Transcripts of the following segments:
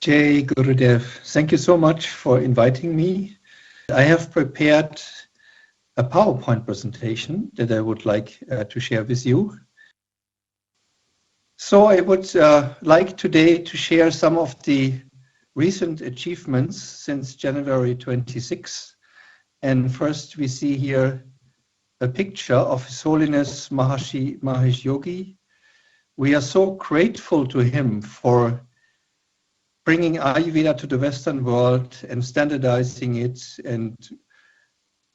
Jai Gurudev, thank you so much for inviting me. I have prepared a PowerPoint presentation that I would like to share with you. So I would like today to share some of the recent achievements since January 26. And first we see here a picture of His Holiness Maharishi Mahesh Yogi. We are so grateful to him for bringing Ayurveda to the Western world and standardizing it and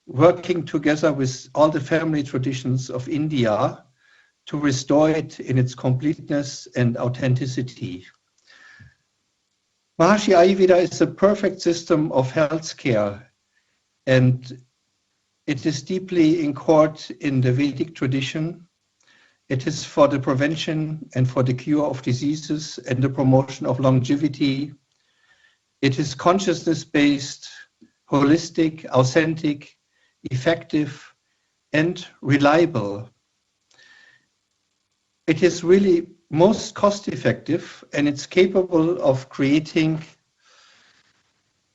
working together with all the family traditions of India to restore it in its completeness and authenticity. Maharishi Ayurveda is a perfect system of healthcare, and it is deeply anchored in the Vedic tradition. It is for the prevention and for the cure of diseases and the promotion of longevity. It is consciousness-based, holistic, authentic, effective, and reliable. It is really most cost-effective, and it's capable of creating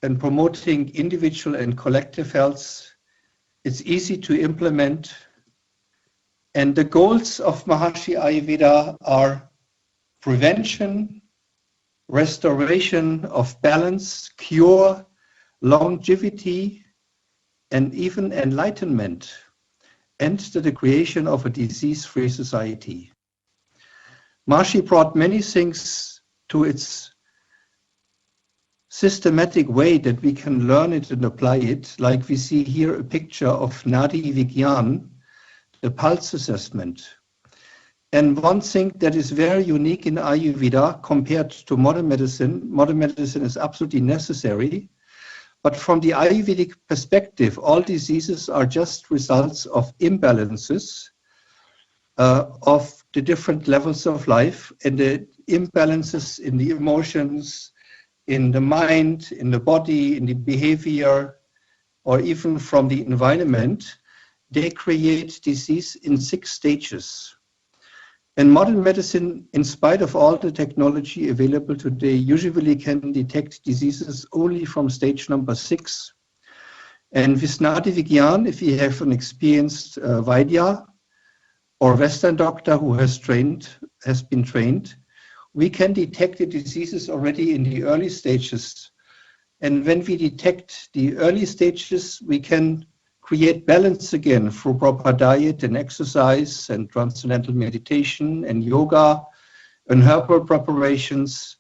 and promoting individual and collective health. It's easy to implement. And the goals of Maharishi Ayurveda are prevention, restoration of balance, cure, longevity, and even enlightenment, and the creation of a disease-free society. Maharishi brought many things to its systematic way that we can learn it and apply it, like we see here a picture of Nadi Vigyan, the pulse assessment. And one thing that is very unique in Ayurveda compared to modern medicine is absolutely necessary. But from the Ayurvedic perspective, all diseases are just results of imbalances of the different levels of life, and the imbalances in the emotions, in the mind, in the body, in the behavior, or even from the environment. They create disease in 6 stages. And modern medicine, in spite of all the technology available today, usually can detect diseases only from stage number 6. And with Nadi Vigyan, if you have an experienced Vaidya or Western doctor who has been trained, we can detect the diseases already in the early stages. And when we detect the early stages, we can create balance again through proper diet and exercise and transcendental meditation and yoga and herbal preparations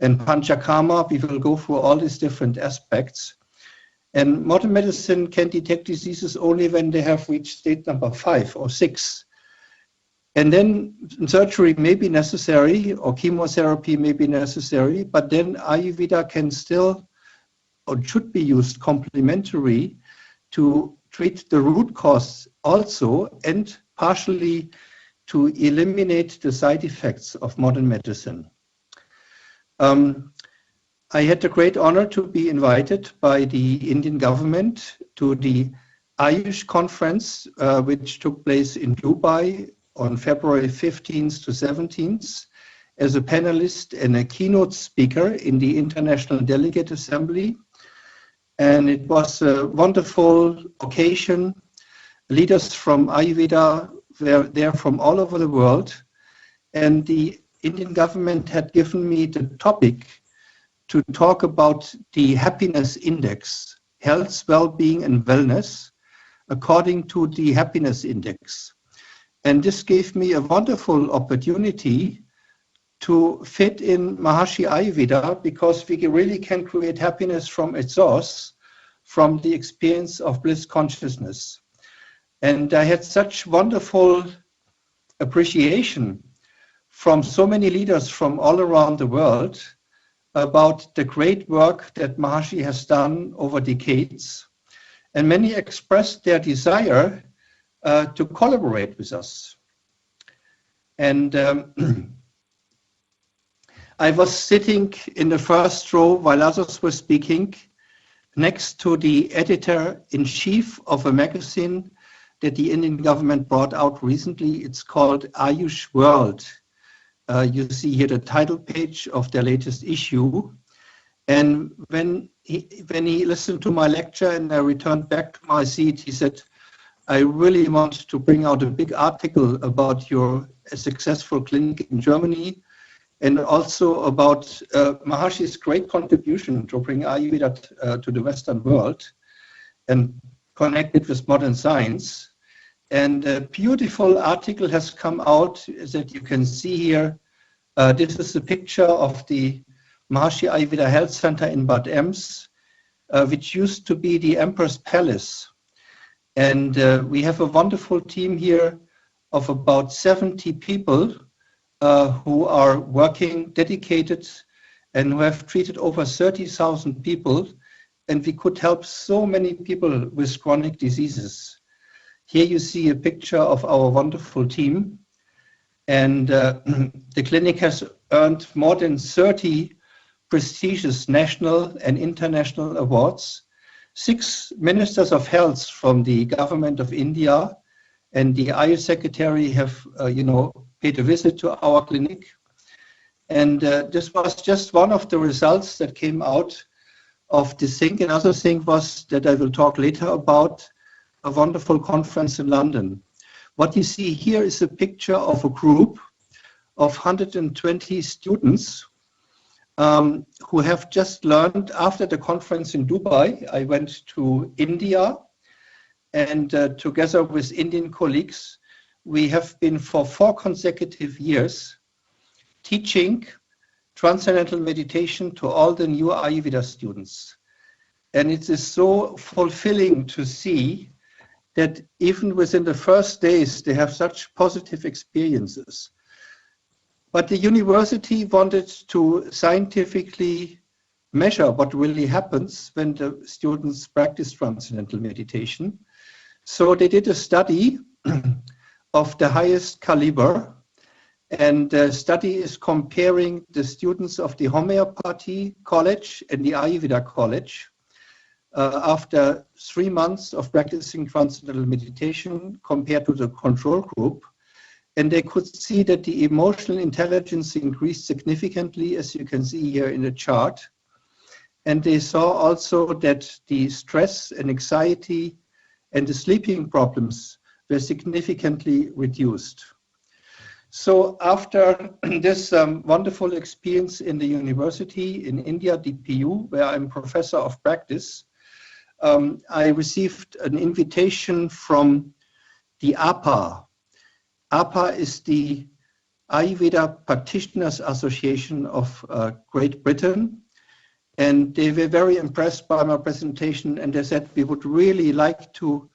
and panchakarma. We will go through all these different aspects. And modern medicine can detect diseases only when they have reached state number 5 or 6. And then surgery may be necessary or chemotherapy may be necessary, but then Ayurveda can still or should be used complementary to treat the root cause also, and partially to eliminate the side effects of modern medicine. I had the great honor to be invited by the Indian government to the Ayush conference, which took place in Dubai on February 15th to 17th, as a panelist and a keynote speaker in the International Delegate Assembly. And it was a wonderful occasion. Leaders from Ayurveda were there from all over the world. And the Indian government had given me the topic to talk about the happiness index, health, well-being, and wellness, according to the happiness index. And this gave me a wonderful opportunity to fit in Maharishi Ayurveda, because we really can create happiness from its source, from the experience of bliss consciousness. And I had such wonderful appreciation from so many leaders from all around the world about the great work that Maharishi has done over decades. And many expressed their desire to collaborate with us. And I was sitting in the first row while others were speaking, next to the editor-in-chief of a magazine that the Indian government brought out recently. It's called Ayush World. You see here the title page of their latest issue. And when he listened to my lecture and I returned back to my seat, he said, I really want to bring out a big article about your successful clinic in Germany, and also about Maharishi's great contribution to bring Ayurveda to the Western world and connect it with modern science. And a beautiful article has come out that you can see here. This is a picture of the Maharishi Ayurveda Health Center in Bad Ems, which used to be the Emperor's Palace. And we have a wonderful team here of about 70 people who are working dedicated and who have treated over 30,000 people. And we could help so many people with chronic diseases. Here you see a picture of our wonderful team. And the clinic has earned more than 30 prestigious national and international awards. 6 ministers of health from the government of India and the Ayush secretary have, paid a visit to our clinic. And this was just one of the results that came out of this thing. Another thing was that I will talk later about a wonderful conference in London. What you see here is a picture of a group of 120 students who have just learned after the conference in Dubai. I went to India, and together with Indian colleagues, we have been for 4 consecutive years teaching transcendental meditation to all the new Ayurveda students. And it is so fulfilling to see that even within the first days, they have such positive experiences. But the university wanted to scientifically measure what really happens when the students practice transcendental meditation. So they did a study of the highest caliber, and the study is comparing the students of the homeopathy college and the Ayurveda college after 3 months of practicing transcendental meditation compared to the control group. And they could see that the emotional intelligence increased significantly, as you can see here in the chart. And they saw also that the stress and anxiety and the sleeping problems were significantly reduced. So after this wonderful experience in the university in India, DPU, where I'm professor of practice, I received an invitation from the APA. APA is the Ayurveda Practitioners Association of Great Britain, and they were very impressed by my presentation, and they said we would really like to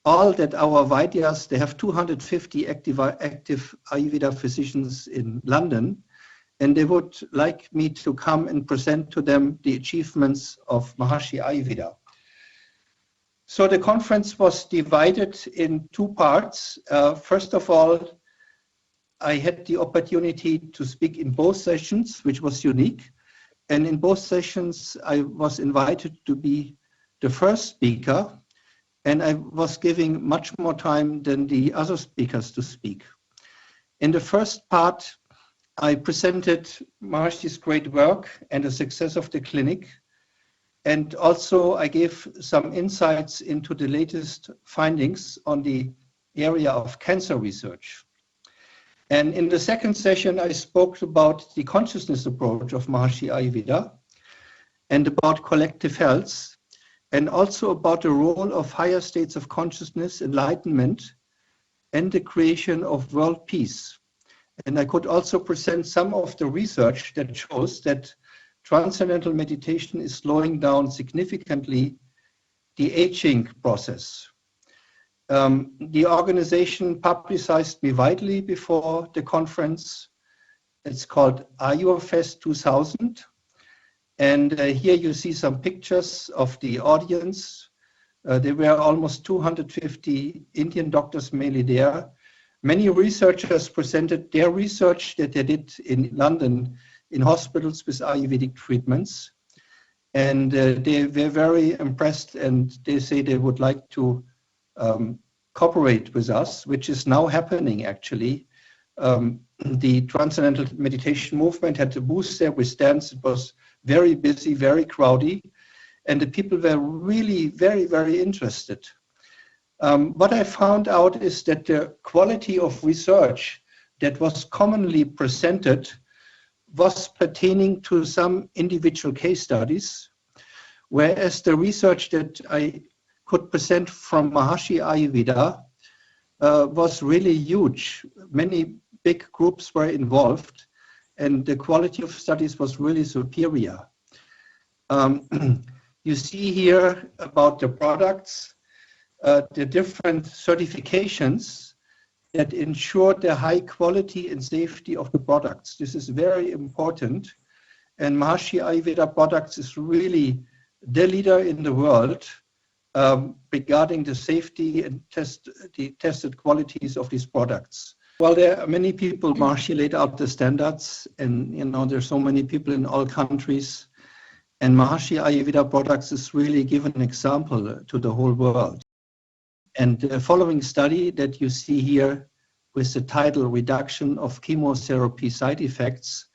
all that our Vaidyas, they have 250 active Ayurveda physicians in London, and they would like me to come and present to them the achievements of Maharishi Ayurveda. So the conference was divided in 2 parts. First of all, I had the opportunity to speak in both sessions, which was unique. And in both sessions, I was invited to be the first speaker, and I was giving much more time than the other speakers to speak. In the first part, I presented Maharishi's great work and the success of the clinic. And also I gave some insights into the latest findings on the area of cancer research. And in the second session, I spoke about the consciousness approach of Maharishi Ayurveda and about collective health, and also about the role of higher states of consciousness, enlightenment, and the creation of world peace. And I could also present some of the research that shows that transcendental meditation is slowing down significantly the aging process. The organization publicized me widely before the conference. It's called AyurFest 2000. And here you see some pictures of the audience. There were almost 250 Indian doctors mainly there. Many researchers presented their research that they did in London in hospitals with Ayurvedic treatments. And they were very impressed, and they say they would like to cooperate with us, which is now happening actually. The Transcendental Meditation Movement had a booth there with stands. It was very busy, very crowded, and the people were really very, very interested. What I found out is that the quality of research that was commonly presented was pertaining to some individual case studies, whereas the research that I could present from Maharishi AyurVeda was really huge. Many big groups were involved, and the quality of studies was really superior. You see here about the products, the different certifications that ensure the high quality and safety of the products. This is very important. And Maharishi AyurVeda Products is really the leader in the world regarding the safety and the tested qualities of these products. Well, there are many people. Maharishi laid out the standards, and there's so many people in all countries. And Maharishi AyurVeda Products is really given an example to the whole world. And the following study that you see here with the title Reduction of Chemotherapy Side Effects,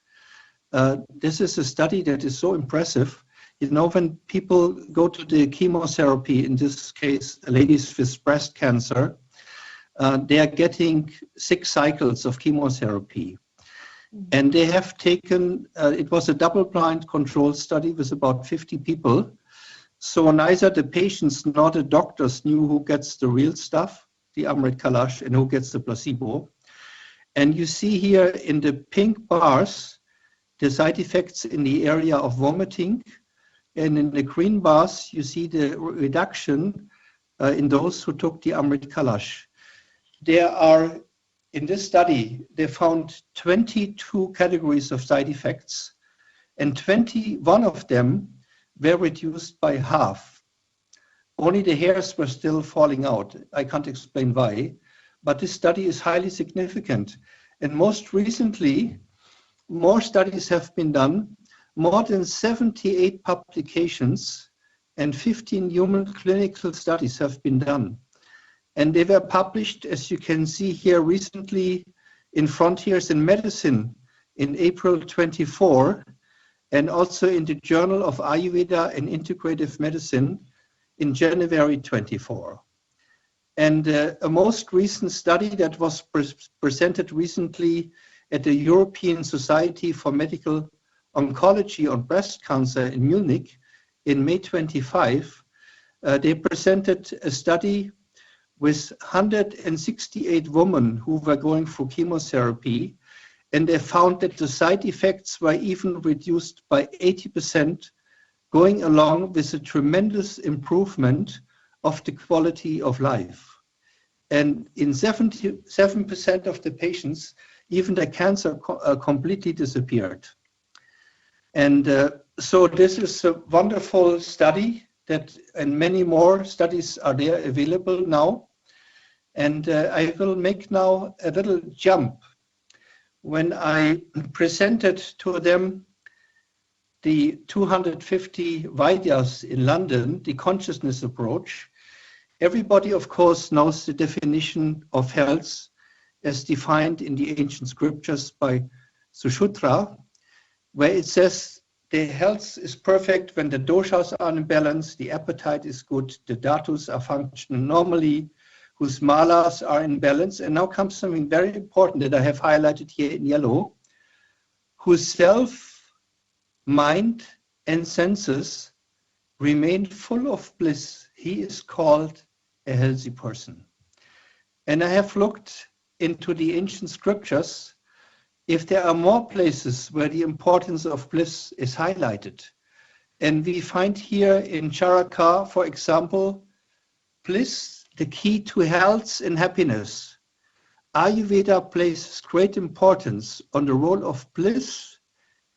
this is a study that is so impressive. When people go to the chemotherapy, in this case, ladies with breast cancer, they are getting 6 cycles of chemotherapy. And they have taken, it was a double-blind control study with about 50 people. So neither the patients nor the doctors knew who gets the real stuff, the Amrit Kalash, and who gets the placebo. And you see here in the pink bars, the side effects in the area of vomiting. And in the green bars, you see the reduction in those who took the Amrit Kalash. There are, in this study, they found 22 categories of side effects, and 21 of them were reduced by half. Only the hairs were still falling out. I can't explain why, but this study is highly significant. And most recently, more studies have been done, more than 78 publications and 15 human clinical studies have been done. And they were published, as you can see here recently, in Frontiers in Medicine in April 24, and also in the Journal of Ayurveda and Integrative Medicine in January 24. And a most recent study that was presented recently at the European Society for Medical Oncology on Breast Cancer in Munich in May 25, they presented a study with 168 women who were going through chemotherapy, and they found that the side effects were even reduced by 80%, going along with a tremendous improvement of the quality of life. And in 77% of the patients, even the cancer completely disappeared. And so this is a wonderful study and many more studies are there available now. And I will make now a little jump. When I presented to them the 250 Vaidyas in London, the consciousness approach, everybody, of course, knows the definition of health as defined in the ancient scriptures by Sushruta, where it says the health is perfect when the doshas are in balance, the appetite is good, the dhatus are functioning normally, whose malas are in balance. And now comes something very important that I have highlighted here in yellow, whose self, mind, and senses remain full of bliss. He is called a healthy person. And I have looked into the ancient scriptures if there are more places where the importance of bliss is highlighted. And we find here in Charaka, for example, bliss, the key to health and happiness. Ayurveda places great importance on the role of bliss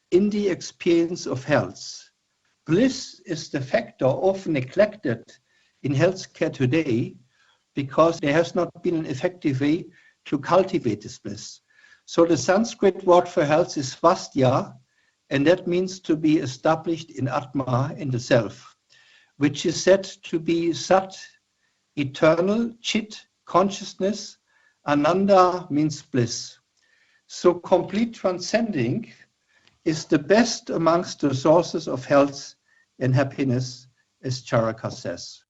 in the experience of health. Bliss is the factor often neglected in healthcare today because there has not been an effective way to cultivate this bliss. So the Sanskrit word for health is svastya, and that means to be established in Atma, in the self, which is said to be Sat, eternal, Chit, consciousness. Ananda means bliss. So complete transcending is the best amongst the sources of health and happiness, as Charaka says.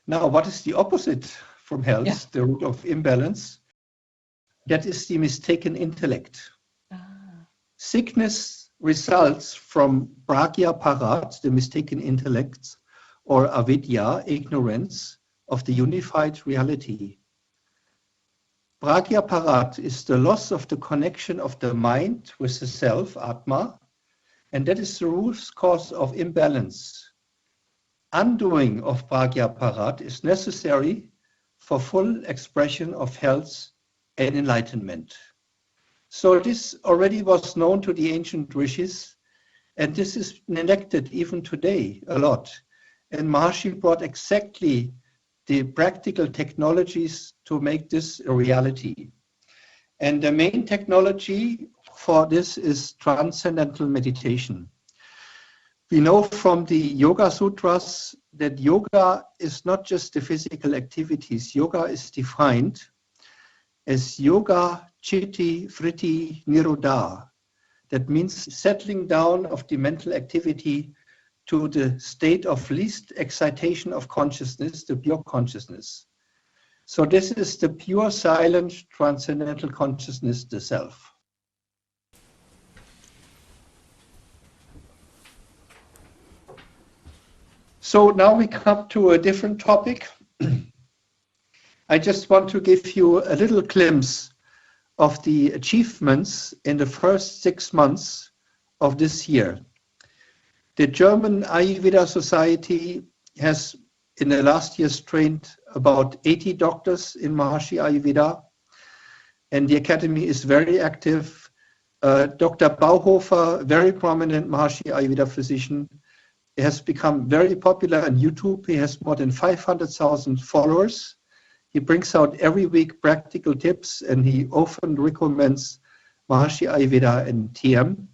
Now, what is the opposite from health, Yeah. the root of imbalance? That is the mistaken intellect. Sickness results from pragya-parat, the mistaken intellect, or avidya, ignorance of the unified reality. Pragya-parat is the loss of the connection of the mind with the self, Atma, and that is the root cause of imbalance. Undoing of pragya-parat is necessary for full expression of health and enlightenment. So this already was known to the ancient rishis, and this is neglected even today a lot. And Maharishi brought exactly the practical technologies to make this a reality. And the main technology for this is transcendental meditation. We know from the Yoga Sutras that yoga is not just the physical activities. Yoga is defined as yoga chitti vritti nirodha. That means settling down of the mental activity to the state of least excitation of consciousness, the pure consciousness. So this is the pure, silent, transcendental consciousness, the self. So now we come to a different topic. I just want to give you a little glimpse of the achievements in the first 6 months of this year. The German Ayurveda Society has in the last years trained about 80 doctors in Maharishi Ayurveda, and the academy is very active. Dr. Bauhofer, very prominent Maharishi Ayurveda physician, has become very popular on YouTube. He has more than 500,000 followers. He brings out every week practical tips, and he often recommends Maharishi Ayurveda and TM.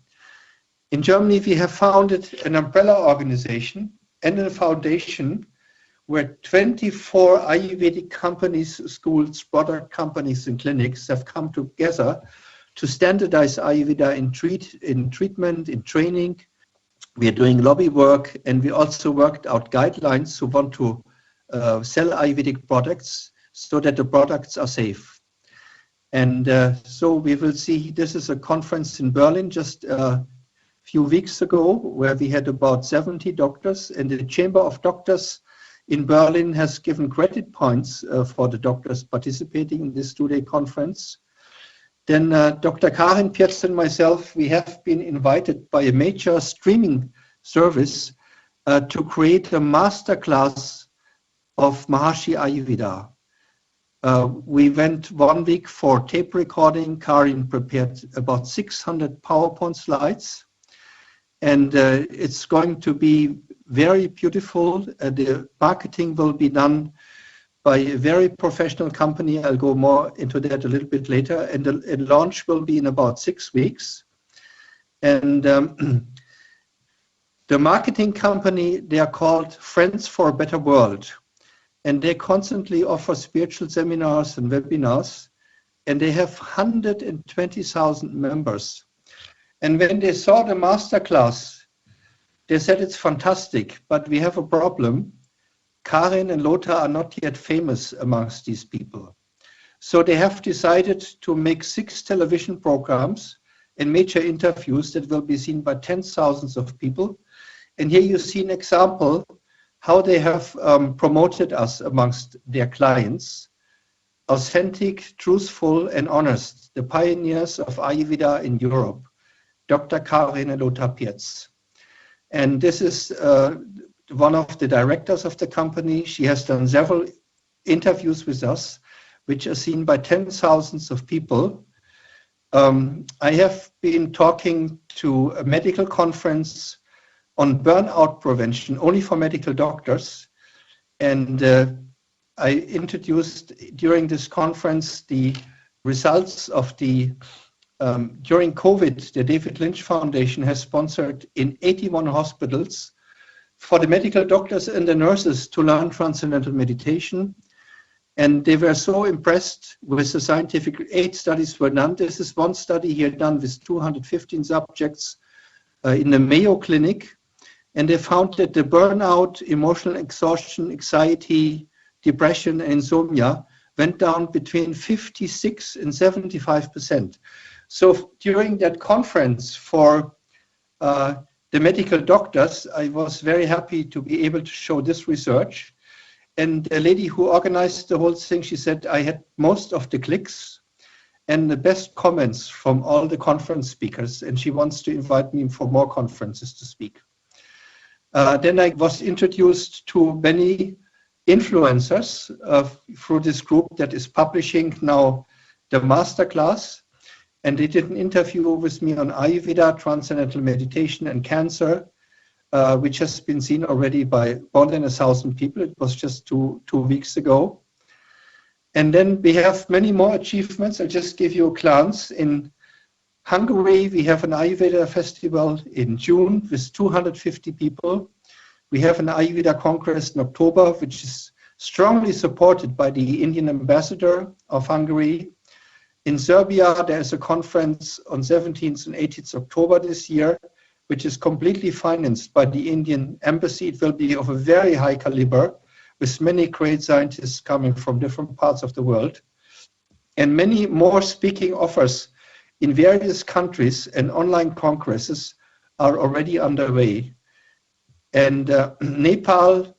In Germany, we have founded an umbrella organization and a foundation where 24 Ayurvedic companies, schools, product companies, and clinics have come together to standardize Ayurveda in treatment, in training. We are doing lobby work, and we also worked out guidelines who want to sell Ayurvedic products so that the products are safe. And so we will see, this is a conference in Berlin just a few weeks ago where we had about 70 doctors, and the Chamber of Doctors in Berlin has given credit points for the doctors participating in this 2-day conference. Then Dr. Karin Pirc and myself, we have been invited by a major streaming service to create a masterclass of Maharishi Ayurveda. We went 1 week for tape recording. Karin prepared about 600 PowerPoint slides, and it's going to be very beautiful. The marketing will be done by a very professional company. I'll go more into that a little bit later. And the launch will be in about 6 weeks. And the marketing company, they are called Friends for a Better World. And they constantly offer spiritual seminars and webinars. And they have 120,000 members. And when they saw the masterclass, they said it's fantastic, but we have a problem. Karin and Lothar are not yet famous amongst these people. So they have decided to make 6 television programs and major interviews that will be seen by tens of thousands of people. And here you see an example how they have promoted us amongst their clients. Authentic, truthful, and honest, the pioneers of Ayurveda in Europe, Dr. Karin and Lothar Pirc. And this is one of the directors of the company. She has done several interviews with us, which are seen by tens of thousands of people. I have been talking to a medical conference on burnout prevention, only for medical doctors. And I introduced during this conference the results of the during COVID, the David Lynch Foundation has sponsored in 81 hospitals for the medical doctors and the nurses to learn transcendental meditation. And they were so impressed with the scientific, 8 studies were done. This is one study here done with 215 subjects in the Mayo Clinic. And they found that the burnout, emotional exhaustion, anxiety, depression, and insomnia went down between 56 and 75%. So during that conference for the medical doctors, I was very happy to be able to show this research. And the lady who organized the whole thing, she said, I had most of the clicks and the best comments from all the conference speakers, and she wants to invite me for more conferences to speak. Then I was introduced to many influencers through this group that is publishing now the masterclass, and they did an interview with me on Ayurveda, Transcendental Meditation, and Cancer, which has been seen already by more than 1,000 people. It was just two weeks ago. And then we have many more achievements. I'll just give you a glance. In Hungary, we have an Ayurveda festival in June with 250 people. We have an Ayurveda Congress in October, which is strongly supported by the Indian ambassador of Hungary. In Serbia, there's a conference on 17th and 18th October this year, which is completely financed by the Indian embassy. It will be of a very high caliber, with many great scientists coming from different parts of the world. And many more speaking offers in various countries and online congresses are already underway. And Nepal,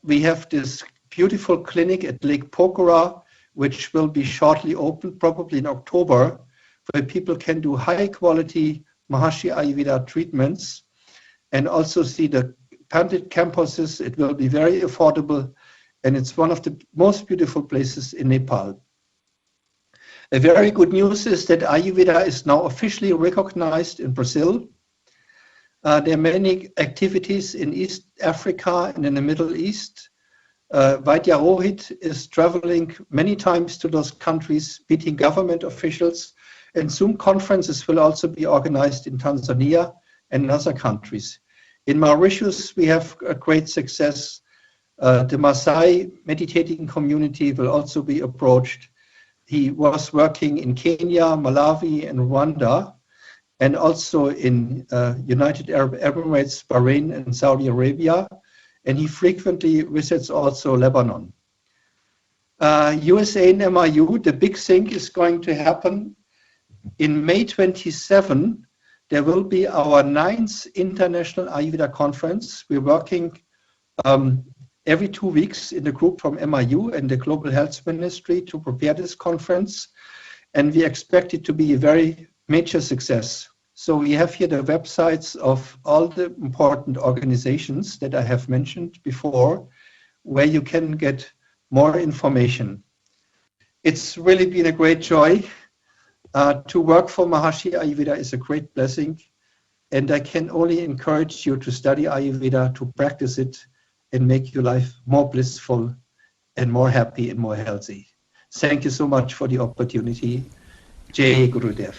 we have this beautiful clinic at Lake Pokhara, which will be shortly opened, probably in October, where people can do high quality Maharishi Ayurveda treatments and also see the Pandit campuses. It will be very affordable, and it's one of the most beautiful places in Nepal. A very good news is that Ayurveda is now officially recognized in Brazil. There are many activities in East Africa and in the Middle East. Vaidya Rohit is traveling many times to those countries, meeting government officials, and Zoom conferences will also be organized in Tanzania and other countries. In Mauritius, we have a great success. The Maasai meditating community will also be approached. He was working in Kenya, Malawi, and Rwanda, and also in United Arab Emirates, Bahrain, and Saudi Arabia. And he frequently visits also Lebanon. USA and MIU, the big thing is going to happen in May 27. There will be our 9th International Ayurveda Conference. We're working every 2 weeks in the group from MIU and the Global Health Ministry to prepare this conference. And we expect it to be a very major success. So we have here the websites of all the important organizations that I have mentioned before, where you can get more information. It's really been a great joy. To work for Maharishi Ayurveda is a great blessing, and I can only encourage you to study Ayurveda, to practice it, and make your life more blissful and more happy and more healthy. Thank you so much for the opportunity. Jai Gurudev.